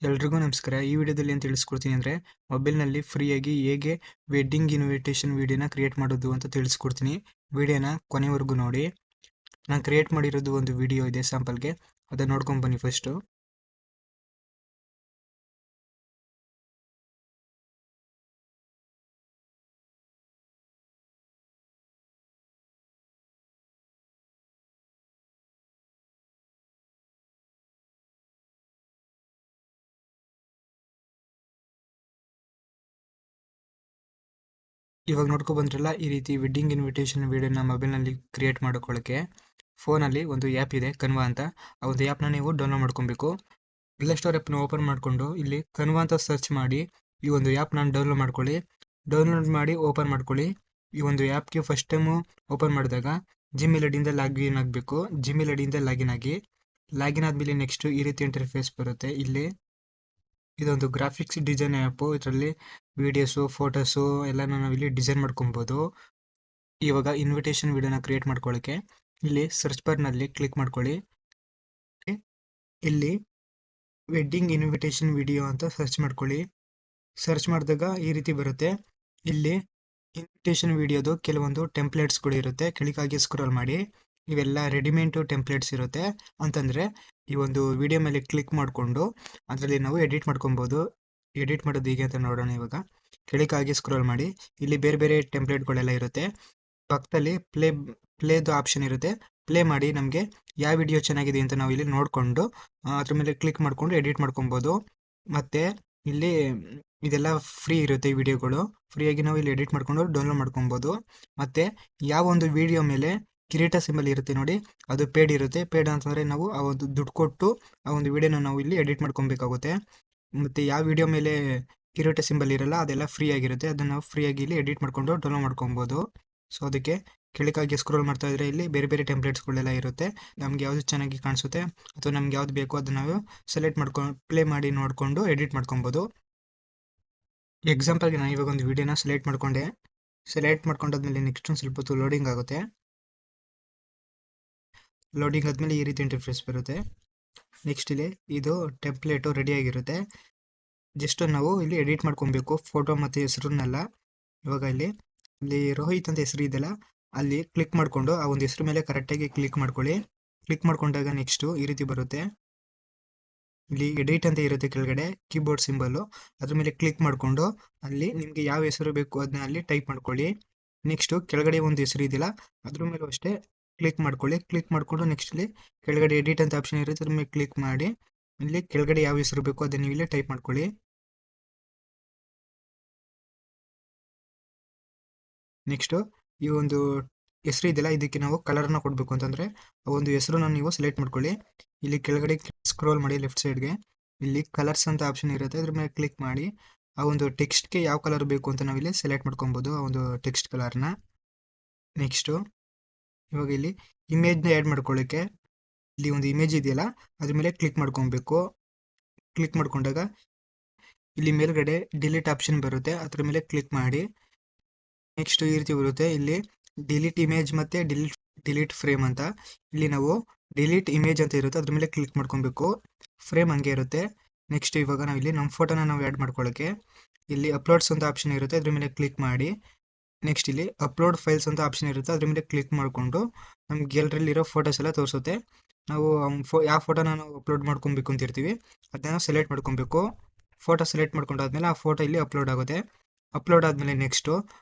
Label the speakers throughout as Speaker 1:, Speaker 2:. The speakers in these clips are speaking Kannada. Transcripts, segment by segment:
Speaker 1: ಎಲ್ರಿಗೂ ನಮಸ್ಕಾರ. ಈ ವಿಡಿಯೋದಲ್ಲಿ ಏನು ತಿಳಿಸ್ಕೊಡ್ತೀನಿ ಅಂದರೆ, ಮೊಬೈಲ್ನಲ್ಲಿ ಫ್ರೀಯಾಗಿ ಹೇಗೆ ವೆಡ್ಡಿಂಗ್ ಇನ್ವಿಟೇಷನ್ ವೀಡಿಯೋನ ಕ್ರಿಯೇಟ್ ಮಾಡೋದು ಅಂತ ತಿಳಿಸ್ಕೊಡ್ತೀನಿ. ವಿಡಿಯೋನ ಕೊನೆವರೆಗೂ ನೋಡಿ. ನಾನು ಕ್ರಿಯೇಟ್ ಮಾಡಿರೋದು ಒಂದು ವಿಡಿಯೋ ಇದೆ ಸ್ಯಾಂಪಲ್ಗೆ, ಅದನ್ನು ನೋಡ್ಕೊಂಡು ಬನ್ನಿ ಫಸ್ಟು. ಇವಾಗ ನೋಡ್ಕೊಂಡು ಬಂದ್ರಲ್ಲ, ಈ ರೀತಿ ವೆಡ್ಡಿಂಗ್ ಇನ್ವಿಟೇಷನ್ ವೀಡಿಯೋನ ಮೊಬೈಲ್ನಲ್ಲಿ ಕ್ರಿಯೇಟ್ ಮಾಡ್ಕೊಳ್ಳೋಕ್ಕೆ ಫೋನಲ್ಲಿ ಒಂದು ಆ್ಯಪ್ ಇದೆ, ಕನ್ವಾ ಅಂತ. ಆ ಒಂದು ಆ್ಯಪ್ನ ನೀವು ಡೌನ್ಲೋಡ್ ಮಾಡ್ಕೊಬೇಕು. ಪ್ಲೇ ಸ್ಟೋರ್ ಆ್ಯಪ್ನ ಓಪನ್ ಮಾಡಿಕೊಂಡು ಇಲ್ಲಿ ಕನ್ವಾ ಅಂತ ಸರ್ಚ್ ಮಾಡಿ ಈ ಒಂದು ಆ್ಯಪ್ನ ಡೌನ್ಲೋಡ್ ಮಾಡ್ಕೊಳ್ಳಿ. ಡೌನ್ಲೋಡ್ ಮಾಡಿ ಓಪನ್ ಮಾಡ್ಕೊಳ್ಳಿ. ಈ ಒಂದು ಆ್ಯಪ್ಗೆ ಫಸ್ಟ್ ಟೈಮು ಓಪನ್ ಮಾಡಿದಾಗ ಜಿಮೇಲ್ ಐಡಿಯಿಂದ ಲಾಗಿನ್ ಆಗಬೇಕು. ಜಿಮೇಲ್ ಐಡಿಯಿಂದ ಲಾಗಿನ್ ಆಗಿ, ಲಾಗಿನ್ ಆದಮೇಲೆ ನೆಕ್ಸ್ಟು ಈ ರೀತಿ ಇಂಟರ್ಫೇಸ್ ಬರುತ್ತೆ. ಇಲ್ಲಿ ಇದೊಂದು ಗ್ರಾಫಿಕ್ಸ್ ಡಿಸೈನ್ ಆ್ಯಪು. ಇದರಲ್ಲಿ ವೀಡಿಯೋಸು, ಫೋಟೋಸು ಎಲ್ಲನೂ ನಾವು ಇಲ್ಲಿ ಡಿಸೈನ್ ಮಾಡ್ಕೊಬೋದು. ಇವಾಗ ಇನ್ವಿಟೇಷನ್ ವೀಡಿಯೋನ ಕ್ರಿಯೇಟ್ ಮಾಡ್ಕೊಳ್ಳೋಕ್ಕೆ ಇಲ್ಲಿ ಸರ್ಚ್ ಬಾರ್ನಲ್ಲಿ ಕ್ಲಿಕ್ ಮಾಡ್ಕೊಳ್ಳಿ. ಇಲ್ಲಿ ವೆಡ್ಡಿಂಗ್ ಇನ್ವಿಟೇಷನ್ ವಿಡಿಯೋ ಅಂತ ಸರ್ಚ್ ಮಾಡ್ಕೊಳ್ಳಿ. ಸರ್ಚ್ ಮಾಡಿದಾಗ ಈ ರೀತಿ ಬರುತ್ತೆ. ಇಲ್ಲಿ ಇನ್ವಿಟೇಷನ್ ವಿಡಿಯೋದು ಕೆಲವೊಂದು ಟೆಂಪ್ಲೇಟ್ಸ್ಗಳು ಇರುತ್ತೆ. ಕೆಳಗಾಗಿ ಸ್ಕ್ರೋಲ್ ಮಾಡಿ, ಇವೆಲ್ಲ ರೆಡಿಮೇಡ್ ಟೆಂಪ್ಲೇಟ್ಸ್ ಇರುತ್ತೆ. ಅಂತಂದರೆ ಈ ಒಂದು ವಿಡಿಯೋ ಮೇಲೆ ಕ್ಲಿಕ್ ಮಾಡಿಕೊಂಡು ಅದರಲ್ಲಿ ನಾವು ಎಡಿಟ್ ಮಾಡ್ಕೊಬೋದು. ಎಡಿಟ್ ಮಾಡೋದು ಹೇಗೆ ಅಂತ ನೋಡೋಣ. ಇವಾಗ ಕೆಳಗಾಗಿ ಸ್ಕ್ರೋಲ್ ಮಾಡಿ, ಇಲ್ಲಿ ಬೇರೆ ಬೇರೆ ಟೆಂಪ್ಲೇಟ್ಗಳೆಲ್ಲ ಇರುತ್ತೆ. ಪಕ್ಕದಲ್ಲಿ ಪ್ಲೇದು ಆಪ್ಷನ್ ಇರುತ್ತೆ. ಪ್ಲೇ ಮಾಡಿ ನಮಗೆ ಯಾವ ವಿಡಿಯೋ ಚೆನ್ನಾಗಿದೆ ಅಂತ ನಾವು ಇಲ್ಲಿ ನೋಡಿಕೊಂಡು ಅದ್ರ ಮೇಲೆ ಕ್ಲಿಕ್ ಮಾಡಿಕೊಂಡು ಎಡಿಟ್ ಮಾಡ್ಕೊಬೋದು. ಮತ್ತು ಇಲ್ಲಿ ಇದೆಲ್ಲ ಫ್ರೀ ಇರುತ್ತೆ. ಈ ವಿಡಿಯೋಗಳು ಫ್ರೀಯಾಗಿ ನಾವು ಇಲ್ಲಿ ಎಡಿಟ್ ಮಾಡ್ಕೊಂಡು ಡೌನ್ಲೋಡ್ ಮಾಡ್ಕೊಬೋದು. ಮತ್ತು ಯಾವ ಒಂದು ವಿಡಿಯೋ ಮೇಲೆ ಕಿರೀಟ ಸಿಂಬಲ್ ಇರುತ್ತೆ ನೋಡಿ, ಅದು ಪೇಡ್ ಇರುತ್ತೆ. ಪೇಡ್ ಅಂತಂದರೆ ನಾವು ಆ ಒಂದು ದುಡ್ಡು ಕೊಟ್ಟು ಆ ಒಂದು ವಿಡಿಯೋನ ನಾವು ಇಲ್ಲಿ ಎಡಿಟ್ ಮಾಡ್ಕೊಬೇಕಾಗುತ್ತೆ. ಮತ್ತು ಯಾವ ವಿಡಿಯೋ ಮೇಲೆ ಕಿರೀಟ ಸಿಂಬಲ್ ಇರಲ್ಲ ಅದೆಲ್ಲ ಫ್ರೀ ಆಗಿರುತ್ತೆ. ಅದನ್ನು ನಾವು ಫ್ರೀಯಾಗಿ ಇಲ್ಲಿ ಎಡಿಟ್ ಮಾಡಿಕೊಂಡು ಡೌನ್ಲೋಡ್ ಮಾಡ್ಕೊಬೋದು. ಸೊ ಅದಕ್ಕೆ ಕೆಳಗಾಗಿ ಸ್ಕ್ರೋಲ್ ಮಾಡ್ತಾ ಇದ್ರೆ ಇಲ್ಲಿ ಬೇರೆ ಬೇರೆ ಟೆಂಪ್ಲೇಟ್ಸ್ಗಳೆಲ್ಲ ಇರುತ್ತೆ. ನಮ್ಗೆ ಯಾವುದು ಚೆನ್ನಾಗಿ ಕಾಣಿಸುತ್ತೆ ಅಥವಾ ನಮ್ಗೆ ಯಾವ್ದು ಬೇಕೋ ಅದನ್ನ ನಾವು ಸೆಲೆಕ್ಟ್ ಮಾಡ್ಕೊಂಡು ಪ್ಲೇ ಮಾಡಿ ನೋಡಿಕೊಂಡು ಎಡಿಟ್ ಮಾಡ್ಕೊಬೋದು. ಎಕ್ಸಾಂಪಲ್ಗೆ ನಾನು ಇವಾಗ ಒಂದು ವಿಡಿಯೋನ ಸೆಲೆಕ್ಟ್ ಮಾಡ್ಕೊಂಡೆ. ಸೆಲೆಕ್ಟ್ ಮಾಡ್ಕೊಂಡಾದ್ಮೇಲೆ ನೆಕ್ಸ್ಟ್ ಒಂದು ಸ್ವಲ್ಪ ಹೊತ್ತು ಲೋಡಿಂಗ್ ಆಗುತ್ತೆ. ಲೋಡಿಂಗ್ ಆದಮೇಲೆ ಈ ರೀತಿ ಇಂಟರ್ಫೇಸ್ ಬರುತ್ತೆ. ನೆಕ್ಸ್ಟ್ ಇಲ್ಲಿ ಇದು ಟೆಂಪ್ಲೇಟು ರೆಡಿ ಆಗಿರುತ್ತೆ. ಜಸ್ಟ್ ನಾವು ಇಲ್ಲಿ ಎಡಿಟ್ ಮಾಡ್ಕೊಬೇಕು ಫೋಟೋ ಮತ್ತು ಹೆಸರನ್ನೆಲ್ಲ. ಇವಾಗ ಇಲ್ಲಿ ರೋಹಿತ್ ಅಂತ ಹೆಸರು ಇದೆಯಲ್ಲ, ಅಲ್ಲಿ ಕ್ಲಿಕ್ ಮಾಡಿಕೊಂಡು ಆ ಒಂದು ಹೆಸರು ಮೇಲೆ ಕರೆಕ್ಟಾಗಿ ಕ್ಲಿಕ್ ಮಾಡ್ಕೊಳ್ಳಿ. ಕ್ಲಿಕ್ ಮಾಡ್ಕೊಂಡಾಗ ನೆಕ್ಸ್ಟು ಈ ರೀತಿ ಬರುತ್ತೆ. ಇಲ್ಲಿ ಎಡಿಟ್ ಅಂತ ಇರುತ್ತೆ ಕೆಳಗಡೆ ಕೀಬೋರ್ಡ್ ಸಿಂಬಲ್ಲು, ಅದ್ರ ಮೇಲೆ ಕ್ಲಿಕ್ ಮಾಡಿಕೊಂಡು ಅಲ್ಲಿ ನಿಮಗೆ ಯಾವ ಹೆಸರು ಬೇಕು ಅದನ್ನ ಅಲ್ಲಿ ಟೈಪ್ ಮಾಡ್ಕೊಳ್ಳಿ. ನೆಕ್ಸ್ಟು ಕೆಳಗಡೆ ಒಂದು ಹೆಸರು ಇದೆಯಲ್ಲ ಅದ್ರ ಮೇಲೂ ಅಷ್ಟೇ ಕ್ಲಿಕ್ ಮಾಡ್ಕೊಳ್ಳಿ. ಕ್ಲಿಕ್ ಮಾಡಿಕೊಂಡು ನೆಕ್ಸ್ಟ್ ಇಲ್ಲಿ ಕೆಳಗಡೆ ಎಡಿಟ್ ಅಂತ ಆಪ್ಷನ್ ಇರುತ್ತೆ, ಅದ್ರ ಮೇಲೆ ಕ್ಲಿಕ್ ಮಾಡಿ ಇಲ್ಲಿ ಕೆಳಗಡೆ ಯಾವ ಹೆಸರು ಬೇಕು ಅದನ್ನ ನೀವು ಇಲ್ಲಿ ಟೈಪ್ ಮಾಡ್ಕೊಳ್ಳಿ. ನೆಕ್ಸ್ಟು ಈ ಒಂದು ಹೆಸರು ಇದೆಯಲ್ಲ ಇದಕ್ಕೆ ನಾವು ಕಲರ್ನ ಕೊಡಬೇಕು. ಅಂತಂದರೆ ಆ ಒಂದು ಹೆಸರನ್ನ ನೀವು ಸೆಲೆಕ್ಟ್ ಮಾಡ್ಕೊಳ್ಳಿ. ಇಲ್ಲಿ ಕೆಳಗಡೆ ಸ್ಕ್ರೋಲ್ ಮಾಡಿ ಲೆಫ್ಟ್ ಸೈಡ್ಗೆ ಇಲ್ಲಿ ಕಲರ್ಸ್ ಅಂತ ಆಪ್ಷನ್ ಇರುತ್ತೆ, ಅದ್ರ ಮೇಲೆ ಕ್ಲಿಕ್ ಮಾಡಿ ಆ ಒಂದು ಟೆಕ್ಸ್ಟ್ಗೆ ಯಾವ ಕಲರ್ ಬೇಕು ಅಂತ ನಾವಿಲ್ಲಿ ಸೆಲೆಕ್ಟ್ ಮಾಡ್ಕೊಬೋದು, ಆ ಒಂದು ಟೆಕ್ಸ್ಟ್ ಕಲರ್ನ. ನೆಕ್ಸ್ಟು ಇವಾಗ ಇಲ್ಲಿ ಇಮೇಜ್ನ ಆ್ಯಡ್ ಮಾಡ್ಕೊಳ್ಳೋಕ್ಕೆ ಇಲ್ಲಿ ಒಂದು ಇಮೇಜ್ ಇದೆಯಲ್ಲ ಅದ್ರ ಮೇಲೆ ಕ್ಲಿಕ್ ಮಾಡ್ಕೊಬೇಕು. ಕ್ಲಿಕ್ ಮಾಡ್ಕೊಂಡಾಗ ಇಲ್ಲಿ ಮೇಲ್ಗಡೆ ಡಿಲೀಟ್ ಆಪ್ಷನ್ ಬರುತ್ತೆ, ಅದ್ರ ಮೇಲೆ ಕ್ಲಿಕ್ ಮಾಡಿ. ನೆಕ್ಸ್ಟ್ ಈ ರೀತಿ ಬರುತ್ತೆ. ಇಲ್ಲಿ ಡಿಲೀಟ್ ಇಮೇಜ್ ಮತ್ತು ಡಿಲೀಟ್ ಫ್ರೇಮ್ ಅಂತ. ಇಲ್ಲಿ ನಾವು ಡಿಲೀಟ್ ಇಮೇಜ್ ಅಂತ ಇರುತ್ತೆ, ಅದ್ರ ಮೇಲೆ ಕ್ಲಿಕ್ ಮಾಡ್ಕೊಬೇಕು. ಫ್ರೇಮ್ ಹಂಗೆ ಇರುತ್ತೆ. ನೆಕ್ಸ್ಟ್ ಇವಾಗ ನಾವು ಇಲ್ಲಿ ನಮ್ಮ ಫೋಟೋನ ನಾವು ಆ್ಯಡ್ ಮಾಡ್ಕೊಳ್ಳೋಕ್ಕೆ ಇಲ್ಲಿ ಅಪ್ಲೋಡ್ಸ್ ಅಂತ ಆಪ್ಷನ್ ಇರುತ್ತೆ, ಅದ್ರ ಮೇಲೆ ಕ್ಲಿಕ್ ಮಾಡಿ. ನೆಕ್ಸ್ಟ್ ಇಲ್ಲಿ ಅಪ್ಲೋಡ್ ಫೈಲ್ಸ್ ಅಂತ ಆಪ್ಷನ್ ಇರುತ್ತೆ, ಅದ್ರ ಮೇಲೆ ಕ್ಲಿಕ್ ಮಾಡಿಕೊಂಡು ನಮ್ಮ ಗ್ಯಾಲರಿಲಿರೋ ಫೋಟೋಸ್ ಎಲ್ಲ ತೋರಿಸುತ್ತೆ. ನಾವು ಯಾವ ಫೋಟೋನ ನಾವು ಅಪ್ಲೋಡ್ ಮಾಡ್ಕೊಬೇಕು ಅಂತಿರ್ತೀವಿ ಅದನ್ನ ಸೆಲೆಕ್ಟ್ ಮಾಡ್ಕೊಬೇಕು. ಫೋಟೋ ಸೆಲೆಕ್ಟ್ ಮಾಡ್ಕೊಂಡಾದ್ಮೇಲೆ ಆ ಫೋಟೋ ಇಲ್ಲಿ ಅಪ್ಲೋಡ್ ಆಗುತ್ತೆ. ಅಪ್ಲೋಡ್ ಆದಮೇಲೆ ನೆಕ್ಸ್ಟು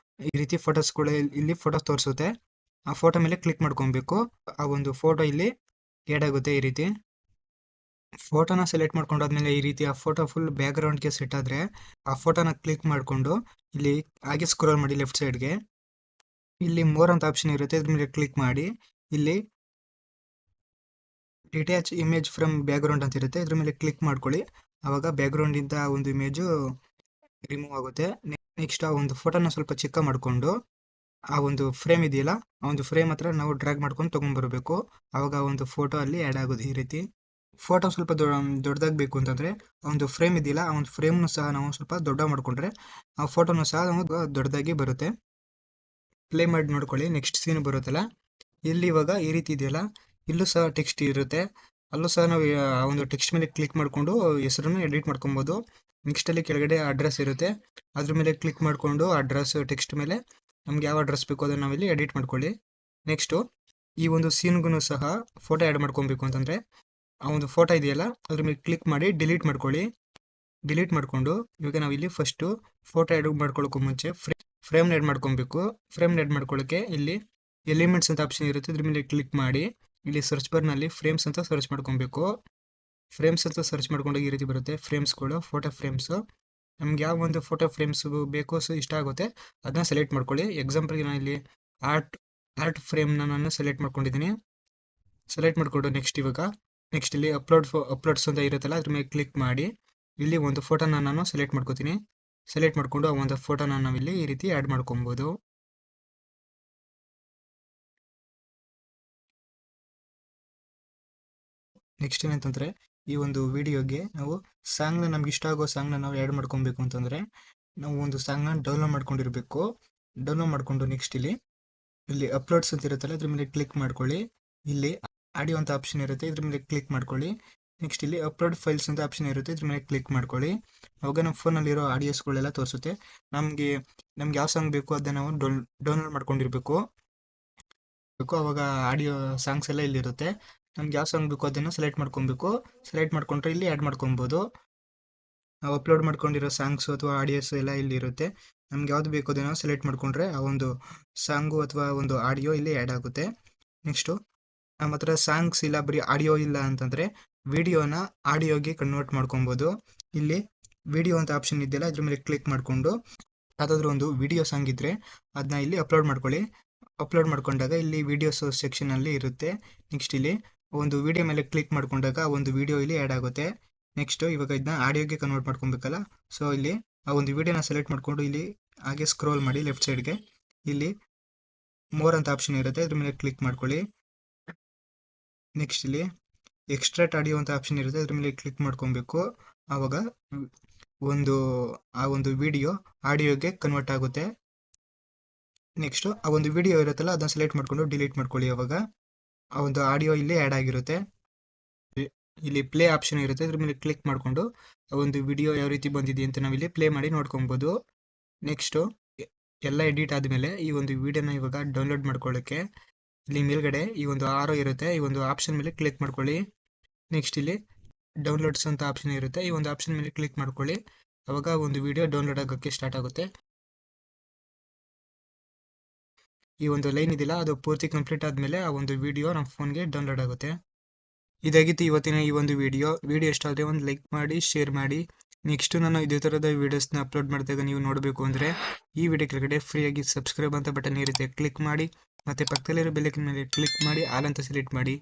Speaker 1: ಈ ರೀತಿ ಫೋಟೋಸ್ಗಳು ಇಲ್ಲಿ ಫೋಟೋಸ್ ತೋರಿಸುತ್ತೆ. ಆ ಫೋಟೋ ಮೇಲೆ ಕ್ಲಿಕ್ ಮಾಡ್ಕೊಬೇಕು. ಆ ಒಂದು ಫೋಟೋ ಇಲ್ಲಿ ಆ್ಯಡ್ ಆಗುತ್ತೆ. ಈ ರೀತಿ ಫೋಟೋನ ಸೆಲೆಕ್ಟ್ ಮಾಡ್ಕೊಂಡಾದ್ಮೇಲೆ ಈ ರೀತಿ ಆ ಫೋಟೋ ಫುಲ್ ಬ್ಯಾಕ್ಗ್ರೌಂಡ್ಗೆ ಸೆಟ್ ಆದರೆ ಆ ಫೋಟೋನ ಕ್ಲಿಕ್ ಮಾಡಿಕೊಂಡು ಇಲ್ಲಿ ಹಾಗೆ ಸ್ಕ್ರೋಲ್ ಮಾಡಿ ಲೆಫ್ಟ್ ಸೈಡ್ಗೆ ಇಲ್ಲಿ ಮೋರ್ ಅಂತ ಆಪ್ಷನ್ ಇರುತ್ತೆ, ಅದ್ರ ಮೇಲೆ ಕ್ಲಿಕ್ ಮಾಡಿ. ಇಲ್ಲಿ ಡಿಟ್ಯಾಚ್ ಇಮೇಜ್ ಫ್ರಮ್ ಬ್ಯಾಕ್ಗ್ರೌಂಡ್ ಅಂತ ಇರುತ್ತೆ, ಇದ್ರ ಮೇಲೆ ಕ್ಲಿಕ್ ಮಾಡ್ಕೊಳ್ಳಿ. ಆವಾಗ ಬ್ಯಾಕ್ಗ್ರೌಂಡಿಂದ ಆ ಒಂದು ಇಮೇಜು ರಿಮೂವ್ ಆಗುತ್ತೆ. ನೆಕ್ಸ್ಟ್ ಆ ಒಂದು ಫೋಟೋನ ಸ್ವಲ್ಪ ಚಿಕ್ಕ ಮಾಡಿಕೊಂಡು ಆ ಒಂದು ಫ್ರೇಮ್ ಇದೆಯಲ್ಲ ಆ ಒಂದು ಫ್ರೇಮ್ ಹತ್ರ ನಾವು ಡ್ರ್ಯಾಗ್ ಮಾಡ್ಕೊಂಡು ತೊಗೊಂಡ್ಬರ್ಬೇಕು. ಆವಾಗ ಆ ಒಂದು ಫೋಟೋ ಅಲ್ಲಿ ಆ್ಯಡ್ ಆಗೋದು. ಈ ರೀತಿ ಫೋಟೋ ಸ್ವಲ್ಪ ದೊಡ್ಡದಾಗಬೇಕು ಅಂತಂದರೆ ಆ ಒಂದು ಫ್ರೇಮ್ ಇದೆಯಲ್ಲ ಆ ಒಂದು ಫ್ರೇಮ್ನು ಸಹ ನಾವು ಸ್ವಲ್ಪ ದೊಡ್ಡ ಮಾಡಿಕೊಂಡ್ರೆ ಆ ಫೋಟೋನು ಸಹ ನಮಗೆ ದೊಡ್ಡದಾಗಿ ಬರುತ್ತೆ. ಪ್ಲೇ ಮಾಡಿ ನೋಡ್ಕೊಳ್ಳಿ. ನೆಕ್ಸ್ಟ್ ಸೀನ್ ಬರುತ್ತಲ್ಲ, ಇಲ್ಲಿ ಇವಾಗ ಈ ರೀತಿ ಇದೆಯಲ್ಲ ಇಲ್ಲೂ ಸಹ ಟೆಕ್ಸ್ಟ್ ಇರುತ್ತೆ. ಅಲ್ಲೂ ಸಹ ನಾವು ಆ ಒಂದು ಟೆಕ್ಸ್ಟ್ ಮೇಲೆ ಕ್ಲಿಕ್ ಮಾಡಿಕೊಂಡು ಹೆಸರನ್ನು ಎಡಿಟ್ ಮಾಡ್ಕೊಬೋದು. ನೆಕ್ಸ್ಟಲ್ಲಿ ಕೆಳಗಡೆ ಅಡ್ರೆಸ್ ಇರುತ್ತೆ, ಅದ್ರ ಮೇಲೆ ಕ್ಲಿಕ್ ಮಾಡಿಕೊಂಡು ಅಡ್ರೆಸ್ ಟೆಕ್ಸ್ಟ್ ಮೇಲೆ ನಮ್ಗೆ ಯಾವ ಅಡ್ರೆಸ್ ಬೇಕೋ ಅದನ್ನು ನಾವಿಲ್ಲಿ ಎಡಿಟ್ ಮಾಡ್ಕೊಳ್ಳಿ. ನೆಕ್ಸ್ಟು ಈ ಒಂದು ಸೀನ್ಗೂ ಸಹ ಫೋಟೋ ಆ್ಯಡ್ ಮಾಡ್ಕೊಬೇಕು ಅಂತಂದರೆ ಆ ಒಂದು ಫೋಟೋ ಇದೆಯಲ್ಲ ಅದ್ರ ಮೇಲೆ ಕ್ಲಿಕ್ ಮಾಡಿ ಡಿಲೀಟ್ ಮಾಡ್ಕೊಳ್ಳಿ. ಡಿಲೀಟ್ ಮಾಡಿಕೊಂಡು ಇವಾಗ ನಾವು ಇಲ್ಲಿ ಫಸ್ಟು ಫೋಟೋ ಆ್ಯಡ್ ಮಾಡ್ಕೊಳ್ಳೋಕ್ಕೂ ಮುಂಚೆ ಫ್ರೇಮ್ನ ಆ್ಯಡ್ ಮಾಡ್ಕೊಬೇಕು. ಫ್ರೇಮ್ನ ಆ್ಯಡ್ ಮಾಡ್ಕೊಳ್ಳೋಕ್ಕೆ ಇಲ್ಲಿ ಎಲಿಮೆಂಟ್ಸ್ ಅಂತ ಆಪ್ಷನ್ ಇರುತ್ತೆ, ಇದ್ರ ಮೇಲೆ ಕ್ಲಿಕ್ ಮಾಡಿ ಇಲ್ಲಿ ಸರ್ಚ್ ಬಾರ್ನಲ್ಲಿ ಫ್ರೇಮ್ಸ್ ಅಂತ ಸರ್ಚ್ ಮಾಡ್ಕೊಬೇಕು. ಫ್ರೇಮ್ಸ್ ಅಂತ ಸರ್ಚ್ ಮಾಡ್ಕೊಂಡಾಗ ಈ ರೀತಿ ಬರುತ್ತೆ ಫ್ರೇಮ್ಸ್ಗಳು, ಫೋಟೋ ಫ್ರೇಮ್ಸು. ನಮ್ಗೆ ಯಾವ ಒಂದು ಫೋಟೋ ಫ್ರೇಮ್ಸ್ ಬೇಕೋ ಇಷ್ಟ ಆಗುತ್ತೆ ಅದನ್ನ ಸೆಲೆಕ್ಟ್ ಮಾಡ್ಕೊಳ್ಳಿ. ಎಕ್ಸಾಂಪಲ್ಗೆ ನಾನು ಇಲ್ಲಿ ಆರ್ಟ್ ಫ್ರೇಮ್ನ ನಾನು ಸೆಲೆಕ್ಟ್ ಮಾಡ್ಕೊಂಡಿದ್ದೀನಿ. ಸೆಲೆಕ್ಟ್ ಮಾಡಿಕೊಂಡು ನೆಕ್ಸ್ಟ್ ಇಲ್ಲಿ ಅಪ್ಲೋಡ್ಸ್ ಅಂತ ಇರುತ್ತಲ್ಲ ಅದ್ರ ಮೇಲೆ ಕ್ಲಿಕ್ ಮಾಡಿ ಇಲ್ಲಿ ಒಂದು ಫೋಟೋನ ನಾನು ಸೆಲೆಕ್ಟ್ ಮಾಡ್ಕೋತೀನಿ. ಸೆಲೆಕ್ಟ್ ಮಾಡಿಕೊಂಡು ಆ ಒಂದು ಫೋಟೋನ ನಾವಿಲ್ಲಿ ಈ ರೀತಿ ಆ್ಯಡ್ ಮಾಡ್ಕೊಬೋದು. ನೆಕ್ಸ್ಟ್ ಏನಂತಂದರೆ ಈ ಒಂದು ವಿಡಿಯೋಗೆ ನಾವು ಸಾಂಗ್ನ ನಮ್ಗೆ ಇಷ್ಟ ಆಗೋ ಸಾಂಗ್ನ ನಾವು ಆ್ಯಡ್ ಮಾಡ್ಕೊಬೇಕು ಅಂತಂದರೆ ನಾವು ಒಂದು ಸಾಂಗ್ನ ಡೌನ್ಲೋಡ್ ಮಾಡ್ಕೊಂಡಿರಬೇಕು. ಡೌನ್ಲೋಡ್ ಮಾಡಿಕೊಂಡು ನೆಕ್ಸ್ಟ್ ಇಲ್ಲಿ ಅಪ್ಲೋಡ್ಸ್ ಅಂತ ಇರುತ್ತಲ್ಲ ಇದ್ರ ಮೇಲೆ ಕ್ಲಿಕ್ ಮಾಡ್ಕೊಳ್ಳಿ. ಇಲ್ಲಿ ಆಡಿಯೋ ಅಂತ ಆಪ್ಷನ್ ಇರುತ್ತೆ, ಇದ್ರ ಮೇಲೆ ಕ್ಲಿಕ್ ಮಾಡ್ಕೊಳ್ಳಿ. ನೆಕ್ಸ್ಟ್ ಇಲ್ಲಿ ಅಪ್ಲೋಡ್ ಫೈಲ್ಸ್ ಅಂತ ಆಪ್ಷನ್ ಇರುತ್ತೆ, ಇದ್ರ ಮೇಲೆ ಕ್ಲಿಕ್ ಮಾಡ್ಕೊಳ್ಳಿ. ಅವಾಗ ನಮ್ಮ ಫೋನಲ್ಲಿರೋ ಆಡಿಯೋಸ್ಗಳೆಲ್ಲ ತೋರಿಸುತ್ತೆ. ನಮಗೆ ಯಾವ ಸಾಂಗ್ ಬೇಕು ಅದನ್ನು ನಾವು ಡೌನ್ಲೋಡ್ ಮಾಡ್ಕೊಂಡಿರಬೇಕು. ಅವಾಗ ಆಡಿಯೋ ಸಾಂಗ್ಸ್ ಎಲ್ಲ ಇಲ್ಲಿರುತ್ತೆ. ನಮ್ಗೆ ಯಾವ ಸಾಂಗ್ ಬೇಕು ಅದನ್ನು ಸೆಲೆಕ್ಟ್ ಮಾಡ್ಕೊಬೇಕು. ಸೆಲೆಕ್ಟ್ ಮಾಡ್ಕೊಂಡ್ರೆ ಇಲ್ಲಿ ಆ್ಯಡ್ ಮಾಡ್ಕೊಬೋದು. ನಾವು ಅಪ್ಲೋಡ್ ಮಾಡ್ಕೊಂಡಿರೋ ಸಾಂಗ್ಸು ಅಥವಾ ಆಡಿಯೋಸ್ ಎಲ್ಲ ಇಲ್ಲಿ ಇರುತ್ತೆ. ನಮ್ಗೆ ಯಾವ್ದು ಬೇಕು ಅದನ್ನು ಸೆಲೆಕ್ಟ್ ಮಾಡ್ಕೊಂಡ್ರೆ ಆ ಒಂದು ಸಾಂಗು ಅಥವಾ ಒಂದು ಆಡಿಯೋ ಇಲ್ಲಿ ಆ್ಯಡ್ ಆಗುತ್ತೆ. ನೆಕ್ಸ್ಟು ನಮ್ಮ ಹತ್ರ ಸಾಂಗ್ಸ್ ಇಲ್ಲ, ಬರೀ ಆಡಿಯೋ ಇಲ್ಲ ಅಂತಂದರೆ ವಿಡಿಯೋನ ಆಡಿಯೋಗೆ ಕನ್ವರ್ಟ್ ಮಾಡ್ಕೊಬೋದು. ಇಲ್ಲಿ ವಿಡಿಯೋ ಅಂತ ಆಪ್ಷನ್ ಇದೆಯಲ್ಲ ಇದ್ರ ಮೇಲೆ ಕ್ಲಿಕ್ ಮಾಡಿಕೊಂಡು ಯಾವುದಾದ್ರೂ ಒಂದು ವಿಡಿಯೋ ಸಾಂಗ್ ಇದ್ದರೆ ಅದನ್ನ ಇಲ್ಲಿ ಅಪ್ಲೋಡ್ ಮಾಡ್ಕೊಳ್ಳಿ. ಅಪ್ಲೋಡ್ ಮಾಡ್ಕೊಂಡಾಗ ಇಲ್ಲಿ ವಿಡಿಯೋಸ್ ಸೆಕ್ಷನಲ್ಲಿ ಇರುತ್ತೆ. ನೆಕ್ಸ್ಟ್ ಇಲ್ಲಿ ಒಂದು ವಿಡಿಯೋ ಮೇಲೆ ಕ್ಲಿಕ್ ಮಾಡ್ಕೊಂಡಾಗ ಒಂದು ವಿಡಿಯೋ ಇಲ್ಲಿ ಆ್ಯಡ್ ಆಗುತ್ತೆ. ನೆಕ್ಸ್ಟು ಇವಾಗ ಇದನ್ನ ಆಡಿಯೋಗೆ ಕನ್ವರ್ಟ್ ಮಾಡ್ಕೊಬೇಕಲ್ಲ, ಸೊ ಇಲ್ಲಿ ಆ ಒಂದು ವಿಡಿಯೋನ ಸೆಲೆಕ್ಟ್ ಮಾಡಿಕೊಂಡು ಇಲ್ಲಿ ಹಾಗೆ ಸ್ಕ್ರೋಲ್ ಮಾಡಿ ಲೆಫ್ಟ್ ಸೈಡ್ಗೆ ಇಲ್ಲಿ ಮೋರ್ ಅಂತ ಆಪ್ಷನ್ ಇರುತ್ತೆ, ಇದ್ರ ಮೇಲೆ ಕ್ಲಿಕ್ ಮಾಡ್ಕೊಳ್ಳಿ. ನೆಕ್ಸ್ಟ್ ಇಲ್ಲಿ ಎಕ್ಸ್ಟ್ರಾಕ್ಟ್ ಆಡಿಯೋ ಅಂತ ಆಪ್ಷನ್ ಇರುತ್ತೆ, ಇದ್ರ ಮೇಲೆ ಕ್ಲಿಕ್ ಮಾಡ್ಕೊಬೇಕು. ಆವಾಗ ಆ ಒಂದು ವಿಡಿಯೋ ಆಡಿಯೋಗೆ ಕನ್ವರ್ಟ್ ಆಗುತ್ತೆ. ನೆಕ್ಸ್ಟು ಆ ಒಂದು ವಿಡಿಯೋ ಇರುತ್ತಲ್ಲ ಅದನ್ನು ಸೆಲೆಕ್ಟ್ ಮಾಡಿಕೊಂಡು ಡಿಲೀಟ್ ಮಾಡ್ಕೊಳ್ಳಿ. ಅವಾಗ ಆ ಒಂದು ಆಡಿಯೋ ಇಲ್ಲಿ ಆ್ಯಡ್ ಆಗಿರುತ್ತೆ. ಇಲ್ಲಿ ಪ್ಲೇ ಆಪ್ಷನ್ ಇರುತ್ತೆ, ಇದ್ರ ಮೇಲೆ ಕ್ಲಿಕ್ ಮಾಡಿಕೊಂಡು ಆ ಒಂದು ವಿಡಿಯೋ ಯಾವ ರೀತಿ ಬಂದಿದೆ ಅಂತ ನಾವಿಲ್ಲಿ ಪ್ಲೇ ಮಾಡಿ ನೋಡ್ಕೊಬೋದು. ನೆಕ್ಸ್ಟು ಎಲ್ಲ ಎಡಿಟ್ ಆದಮೇಲೆ ಈ ಒಂದು ವಿಡಿಯೋನ ಇವಾಗ ಡೌನ್ಲೋಡ್ ಮಾಡ್ಕೊಳ್ಳೋಕ್ಕೆ ಇಲ್ಲಿ ಮೇಲ್ಗಡೆ ಈ ಒಂದು ಆರೋ ಇರುತ್ತೆ, ಈ ಒಂದು ಆಪ್ಷನ್ ಮೇಲೆ ಕ್ಲಿಕ್ ಮಾಡ್ಕೊಳ್ಳಿ. ನೆಕ್ಸ್ಟ್ ಇಲ್ಲಿ ಡೌನ್ಲೋಡ್ಸ್ ಅಂತ ಆಪ್ಷನ್ ಇರುತ್ತೆ, ಈ ಒಂದು ಆಪ್ಷನ್ ಮೇಲೆ ಕ್ಲಿಕ್ ಮಾಡ್ಕೊಳ್ಳಿ. ಅವಾಗ ಒಂದು ವಿಡಿಯೋ ಡೌನ್ಲೋಡ್ ಆಗೋಕ್ಕೆ ಸ್ಟಾರ್ಟ್ ಆಗುತ್ತೆ. ಈ ಒಂದು ಲೈನ್ ಇದೆಯಲ್ಲ ಅದು ಪೂರ್ತಿ ಕಂಪ್ಲೀಟ್ ಆದಮೇಲೆ ಆ ಒಂದು ವಿಡಿಯೋ ನಮ್ಮ ಫೋನ್ಗೆ ಡೌನ್ಲೋಡ್ ಆಗುತ್ತೆ. ಇದಾಗಿತ್ತು ಇವತ್ತಿನ ಈ ಒಂದು ವಿಡಿಯೋ ಇಷ್ಟ ಆದರೆ ಒಂದು ಲೈಕ್ ಮಾಡಿ, ಶೇರ್ ಮಾಡಿ. ನೆಕ್ಸ್ಟ್ ನಾನು ಇದೇ ಥರದ ವೀಡಿಯೋಸ್ನ ಅಪ್ಲೋಡ್ ಮಾಡಿದಾಗ ನೀವು ನೋಡಬೇಕು ಅಂದರೆ ಈ ವಿಡಿಯೋ ಕೆಳಗಡೆ ಫ್ರೀಯಾಗಿ ಸಬ್ಸ್ಕ್ರೈಬ್ ಅಂತ ಬಟನ್ ಇರುತ್ತೆ, ಕ್ಲಿಕ್ ಮಾಡಿ. ಮತ್ತು ಪಕ್ಕದಲ್ಲಿರೋ ಬೆಲ್ ಐಕಾನ್ ಮೇಲೆ ಕ್ಲಿಕ್ ಮಾಡಿ ಆಲ್ ಅಂತ ಸೆಲೆಕ್ಟ್ ಮಾಡಿ.